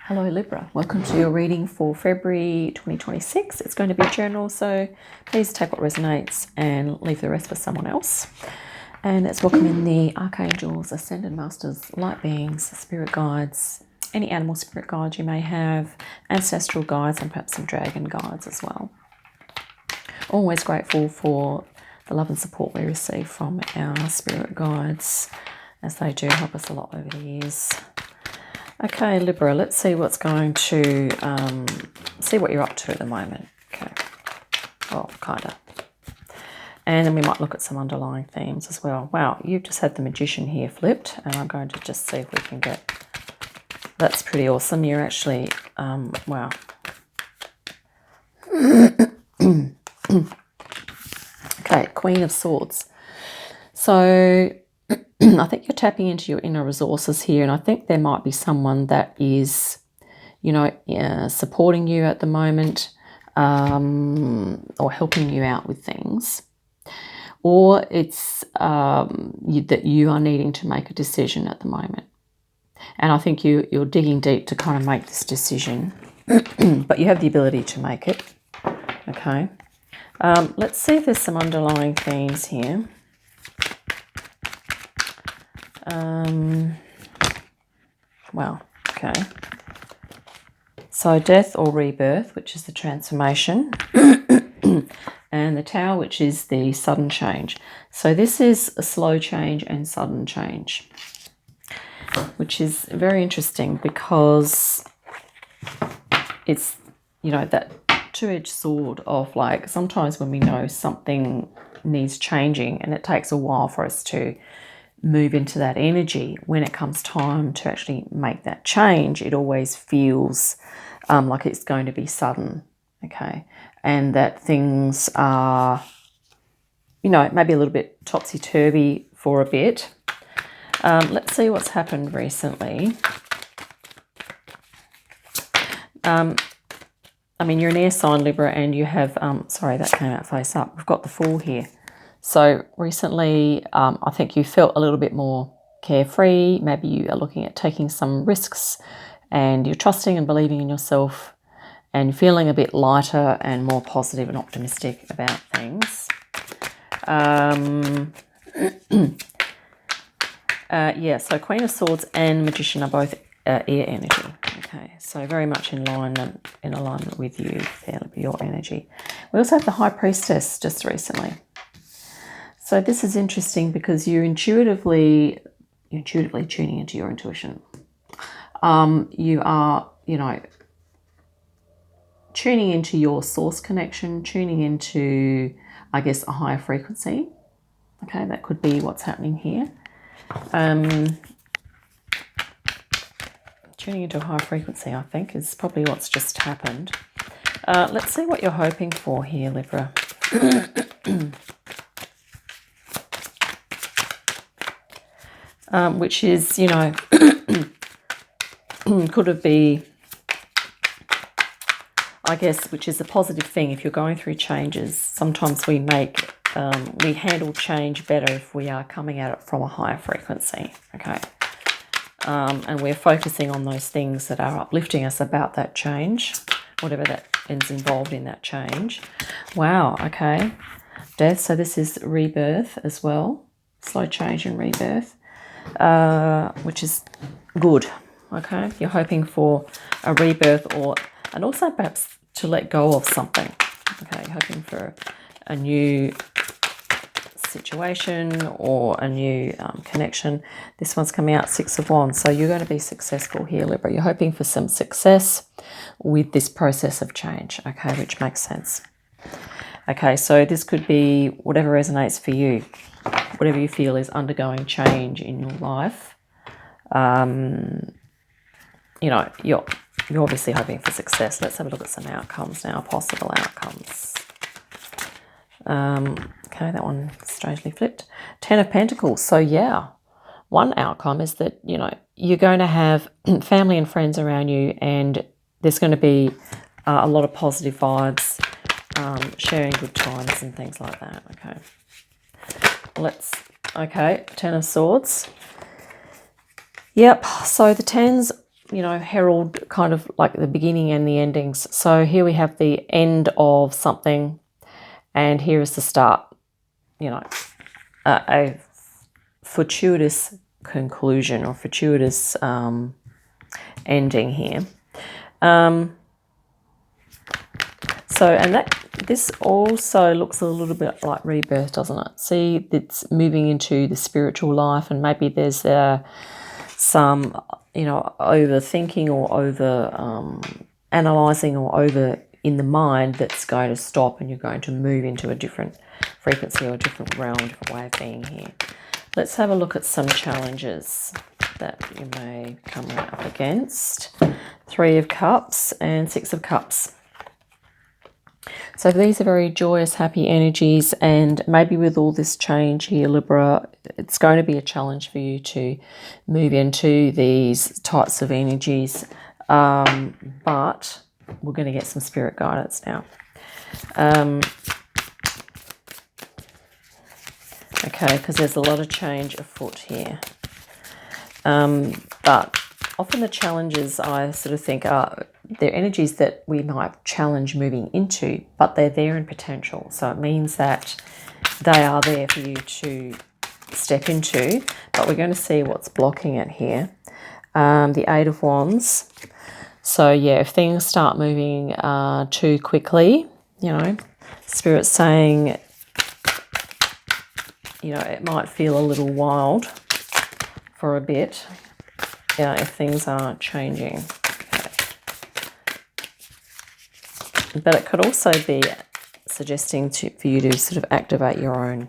Hello Libra, welcome to your reading for February 2026. It's going to be a journal, so please take what resonates and leave the rest for someone else. And it's welcoming the archangels, ascended masters, light beings, spirit guides, any animal spirit guides you may have, ancestral guides, and perhaps some dragon guides as well. Always grateful for the love and support we receive from our spirit guides, as they do help us a lot over the years. Okay, Libra, let's see what's going to, see what you're up to at the moment. Okay, well, kind of. And then we might look at some underlying themes as well. Wow, you've just had the Magician here flipped, and I'm going to just see if we can get, that's pretty awesome. You're actually, wow. Okay, Queen of Swords. So I think you're tapping into your inner resources here, and I think there might be someone that is, you know, supporting you at the moment, or helping you out with things, or it's that you are needing to make a decision at the moment, and I think you're digging deep to kind of make this decision, but you have the ability to make it. Okay, let's see if there's some underlying themes here. Wow, okay. So death or rebirth, which is the transformation, and the Tower, which is the sudden change. So this is a slow change and sudden change, which is very interesting because it's, you know, that two-edged sword of, like, sometimes when we know something needs changing and it takes a while for us to move into that energy, when it comes time to actually make that change, it always feels like it's going to be sudden, okay? And that things are, you know, maybe a little bit topsy-turvy for a bit. Let's see what's happened recently. I mean, you're an air sign, Libra, and you have, sorry, that came out face up. We've got the Fool here. So recently, I think you felt a little bit more carefree. Maybe you are looking at taking some risks, and you're trusting and believing in yourself and feeling a bit lighter and more positive and optimistic about things. Yeah, so Queen of Swords and Magician are both air energy. Okay, so very much in alignment with you, your energy. We also have the High Priestess just recently. So this is interesting because you're intuitively tuning into your intuition. You are, you know, tuning into your source connection, tuning into, I guess, a higher frequency. Okay, that could be what's happening here. Tuning into a higher frequency, I think, is probably what's just happened. Let's see what you're hoping for here, Libra. Which is, you know, could it be, I guess, which is a positive thing. If you're going through changes, sometimes we handle change better if we are coming at it from a higher frequency, okay? And we're focusing on those things that are uplifting us about that change, whatever that is involved in that change. Wow, okay. Death, so this is rebirth as well, slow change and rebirth. Which is good, okay? You're hoping for a rebirth, and also perhaps to let go of something, okay? You're hoping for a new situation or a new connection. This one's coming out Six of Wands, so you're going to be successful here, Libra. You're hoping for some success with this process of change, okay, which makes sense. Okay, so this could be whatever resonates for you. Whatever you feel is undergoing change in your life, you know, you're obviously hoping for success. Let's have a look at some outcomes now, possible outcomes. Okay, that one strangely flipped. Ten of Pentacles. So yeah, one outcome is that, you know, you're going to have family and friends around you, and there's going to be a lot of positive vibes, sharing good times and things like that, okay? Okay, Ten of Swords. Yep, so the tens you know, herald kind of like the beginning and the endings. So here we have the end of something, and here is the start, you know, a fortuitous conclusion or fortuitous ending here. So, and this also looks a little bit like rebirth, doesn't it? See, it's moving into the spiritual life, and maybe there's some, you know, overthinking or over analysing or over in the mind that's going to stop, and you're going to move into a different frequency or a different realm, a different way of being here. Let's have a look at some challenges that you may come up against. 3 of Cups and 6 of Cups. So these are very joyous, happy energies, and maybe with all this change here, Libra, it's going to be a challenge for you to move into these types of energies, but we're going to get some spirit guidance now. Okay, because there's a lot of change afoot here. But often the challenges, I sort of think, they're energies that we might challenge moving into, but they're there in potential. So it means that they are there for you to step into, but we're going to see what's blocking it here. The 8 of Wands. So yeah, if things start moving too quickly, you know, Spirit's saying, you know, it might feel a little wild for a bit, yeah, if things are changing. But it could also be suggesting for you to sort of activate your own,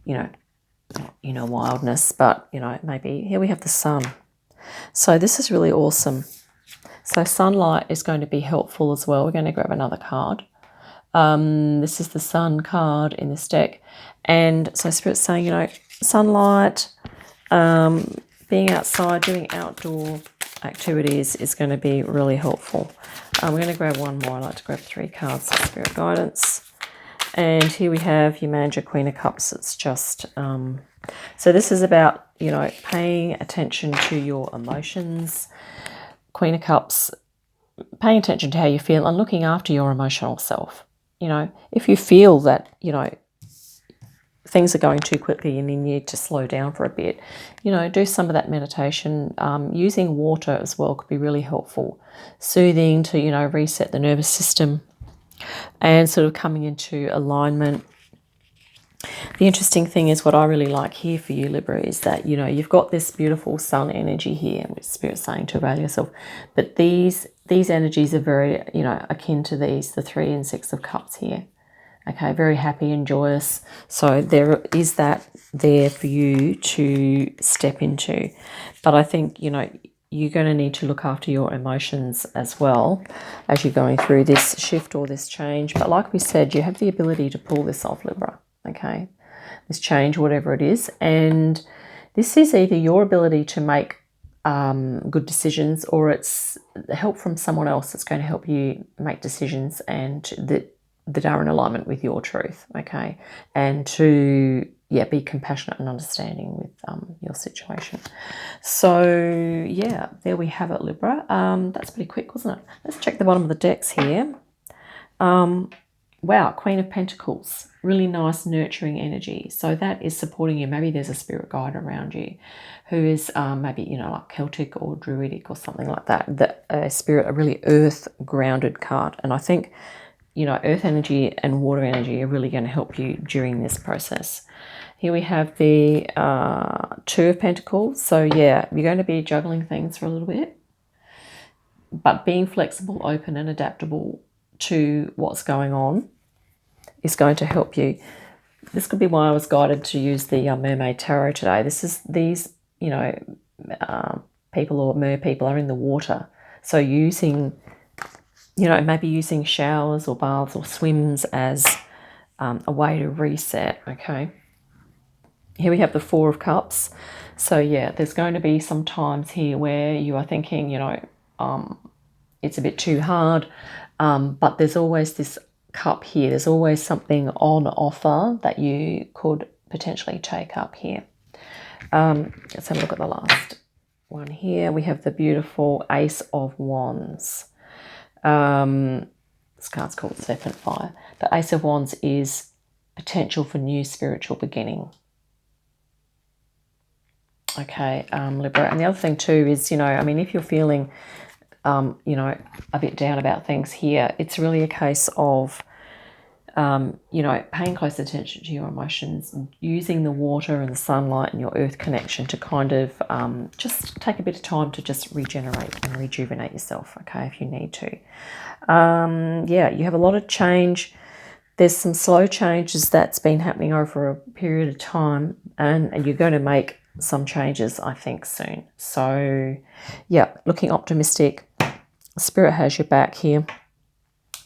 you know, wildness. But, you know, maybe here we have the Sun. So this is really awesome. So sunlight is going to be helpful as well. We're going to grab another card. This is the Sun card in this deck. And so Spirit's saying, you know, sunlight, being outside, doing outdoor activities is going to be really helpful. We're going to grab one more. I like to grab 3 cards for spirit guidance. And here we have your Manager, Queen of Cups. It's just, so this is about, you know, paying attention to your emotions. Queen of Cups, paying attention to how you feel and looking after your emotional self. You know, if you feel that, you know, things are going too quickly and you need to slow down for a bit, you know, do some of that meditation. Using water as well could be really helpful. Soothing to, you know, reset the nervous system and sort of coming into alignment. The interesting thing is what I really like here for you, Libra, is that, you know, you've got this beautiful Sun energy here, which Spirit's saying to avail yourself. But these energies are very, you know, akin to the 3 and 6 of Cups here. Okay, very happy and joyous. So there is that there for you to step into. But I think, you know, you're going to need to look after your emotions as well as you're going through this shift or this change. But like we said, you have the ability to pull this off, Libra. Okay, this change, whatever it is. And this is either your ability to make good decisions, or it's help from someone else that's going to help you make decisions and that are in alignment with your truth, okay? And to, yeah, be compassionate and understanding with your situation. So, yeah, there we have it, Libra. That's pretty quick, wasn't it? Let's check the bottom of the decks here. Wow, Queen of Pentacles. Really nice, nurturing energy. So that is supporting you. Maybe there's a spirit guide around you who is maybe, you know, like Celtic or Druidic or something like that. A spirit, a really earth-grounded card. And I think, you know, earth energy and water energy are really going to help you during this process. Here we have the 2 of Pentacles. So, yeah, you're going to be juggling things for a little bit, but being flexible, open and adaptable to what's going on is going to help you. This could be why I was guided to use the Mermaid Tarot today. These, you know, people or mer people are in the water. So using, you know, maybe using showers or baths or swims as a way to reset, okay? Here we have the 4 of Cups. So, yeah, there's going to be some times here where you are thinking, you know, it's a bit too hard, but there's always this cup here. There's always something on offer that you could potentially take up here. Let's have a look at the last one here. We have the beautiful Ace of Wands. This card's called Serpent Fire. The Ace of Wands is potential for new spiritual beginning. Okay, Libra. And the other thing too is, you know, I mean, if you're feeling, you know, a bit down about things here, it's really a case of, you know, paying close attention to your emotions, using the water and the sunlight and your earth connection to kind of just take a bit of time to just regenerate and rejuvenate yourself, okay, if you need to. Yeah, you have a lot of change. There's some slow changes that's been happening over a period of time, and you're going to make some changes, I think, soon. So, yeah, looking optimistic. Spirit has your back here.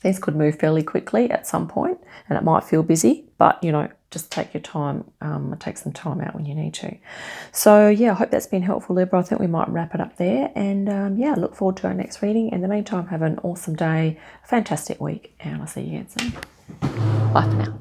Things could move fairly quickly at some point, and it might feel busy, but, you know, just take your time, take some time out when you need to. So, yeah, I hope that's been helpful, Libra. I think we might wrap it up there, and, yeah, look forward to our next reading. In the meantime, have an awesome day, a fantastic week, and I'll see you again soon. Bye for now.